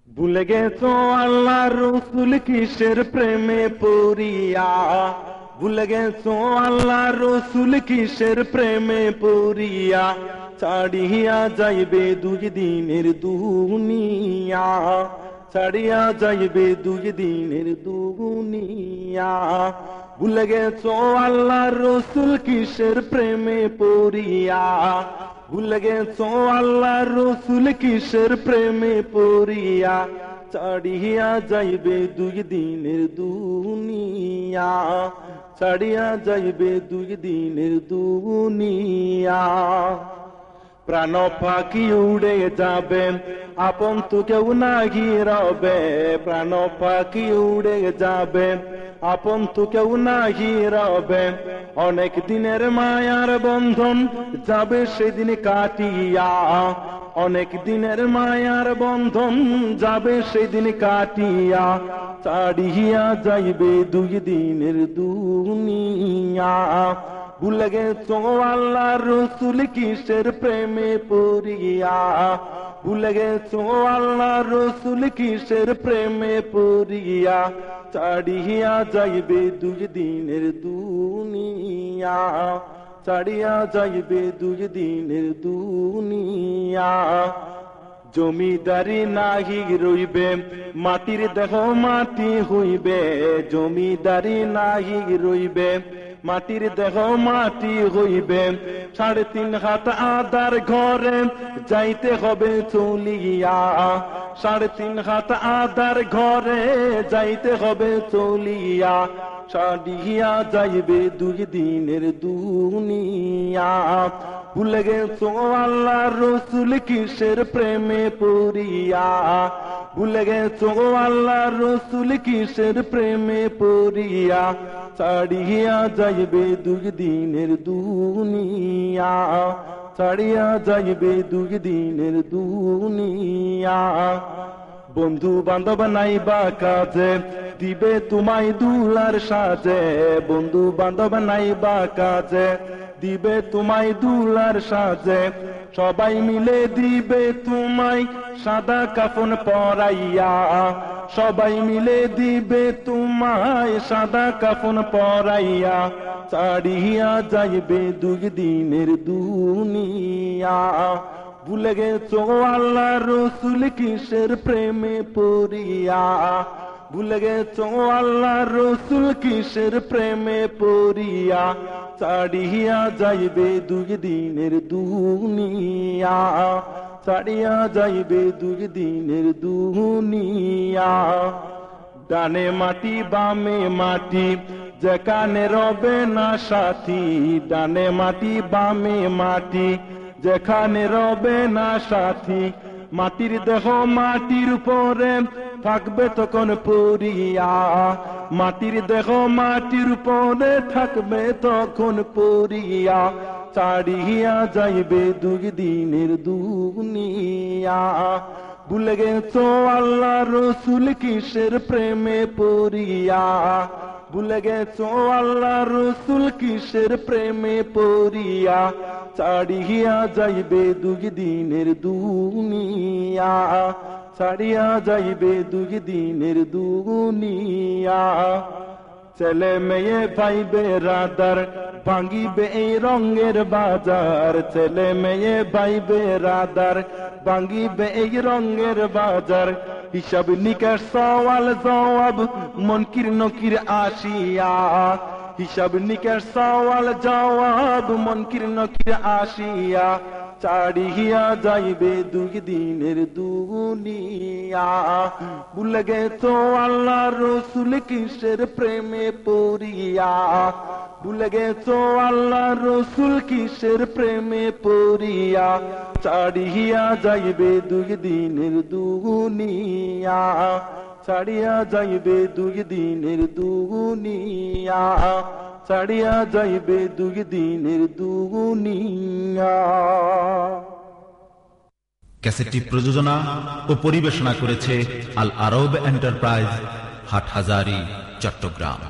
ভুলে গেছো আল্লাহ রসুল কিসের প্রেমে পড়িয়া, ভুলে গেছো আল্লাহ রসুল কিসের প্রেমে পড়িয়া, ছাড়িয়া যাইবে দুই দিনের দুনিয়া, ছাড়িয়া যাইবে দুই দিনের দুনিয়া। ভুলে গেছো আল্লাহ রসুল কিসের প্রেমে পড়িয়া, ভুলে গেছো আল্লাহ রসুল কিসের প্রেমে পড়িয়া, ছাড়িয়া যাইবে দুই দিনের দুনিয়া, ছাড়িয়া যাইবে দুই দিনের দুনিয়া। প্রাণ পাখি উড়ে যাবে, আপন তো কেউ নাহি রবে, প্রাণ পাখি উড়ে যাবে, আপন তো কেউ নাহি রবে। অনেক দিনের মায়ার বন্ধন যাবে সেদিন কাটিয়া, অনেক দিনের মায়ার বন্ধন যাবে সেদিন কাটিয়া, ছাড়িয়া যাইবে দুই দিনের দুনিয়া। ভুলে গেছো আল্লাহ রসুল কিসের প্রেমে পড়িয়া, ভুলে গেছো আল্লাহ রসুল কিসের প্রেমে পড়িয়া, ছাড়িয়া যাইবে দুই দিনের দুনিয়া, ছাড়িয়া যাইবে দুই দিনের দুনিয়া। জমিদারি নাহি রইবে, মাটির দেহ মাটি হইবে, জমিদারি নাহি রইবে, মাটির দেহ মাটি হইবে। 3.5 হাত আদার ঘরে যাইতে হবে চলিয়া, 3.5 হাত আদার ঘরে যাইতে হবে চলিয়া, ছাড়িয়া যাইবে দুই দিনের দুনিয়া। ভুলে গেছো আল্লাহ রসুল কিসের প্রেমে পড়িয়া, ভুলে গেছো আল্লাহ রসুল কিসের প্রেমে পড়িয়া, ছাড়িয়া যাইবে দুই দিনের দুনিয়া, ছাড়িয়া যাইবে দুই দিনের দুনিয়া। বন্ধু বান্ধব নাইবা কাজে দিবে তোমায় দুলার সাজে, বন্ধু বান্ধব নাইবা কাজে দিবে তোমায় দুলার সাজে, সবাই মিলে দিবে তোমায় সাদা কাফন পরাইয়া, সবাই মিলে দিবে তোমায় সাদা কাফন পরাইয়া, ছাড়িয়া যাইবে দুই দিনের দুনিয়া। ভুলে গেছো আল্লাহ রসুল কিসের প্রেমে পড়িয়া, ভুলে গেছো আল্লাহ রসুল কিসের প্রেমে পড়িয়া, ছাড়িয়া যাইবে দুই দিনের দুনিয়া, ছাড়িয়া যাইবে দুই দিনের দুনিয়া। ডানে মাটি বামে মাটি যেখানে রবে না সাথী, ডানে মাটি বামে মাটি যেখানে রবে না সাথী, মাটির দেহ মাটির উপরে থাকবে তখন পড়িয়া, মাটির দেহ মাটির উপরে থাকবে তখন পড়িয়া, ছাড়িয়া যাইবে দুই দিনের দুনিয়া। ভুলে গেছো আল্লাহ রসুল কিসের প্রেমে পড়িয়া, ভুলে গেছো আল্লাহ রসুল কিসের প্রেমে পড়িয়া, ছাড়িয়া যাইবে দুই দিনের দুনিয়া, ছাড়িয়া যাইবে দুই দিনের দুনিয়া। ছেলে মেয়ে ভাই বেরাদার ভাঙ্গিবে এই রঙের বাজার, ছেলে মেয়ে ভাই বেরাদার ভাঙ্গিবে এই রঙের বাজার। হিসাব নিকাশ সওয়াল জবাব মুনকির নকির আসিয়া, হিসাব নিকাশ সওয়াল জবাব মুনকির নকির আসিয়া, ছাড়িয়া যাইবে দুই দিনের দুনিয়া। ভুলে গেছো আল্লাহ রসুল কিসের প্রেমে পড়িয়া, ভুলে গেছো আল্লাহ রসুল কিসের প্রেমে পড়িয়া, ছাড়িয়া যাইবে দুই দিনের দুনিয়া, ছাড়িয়া যাইবে দুই দিনের দুনিয়া, ছাড়িয়া যাইবে দুই দিনের দুনিয়া। ক্যাসেটটি প্রযোজনা ও পরিবেশনা করেছে আল আরব এন্টারপ্রাইজ, হাটহাজারী, চট্টগ্রাম।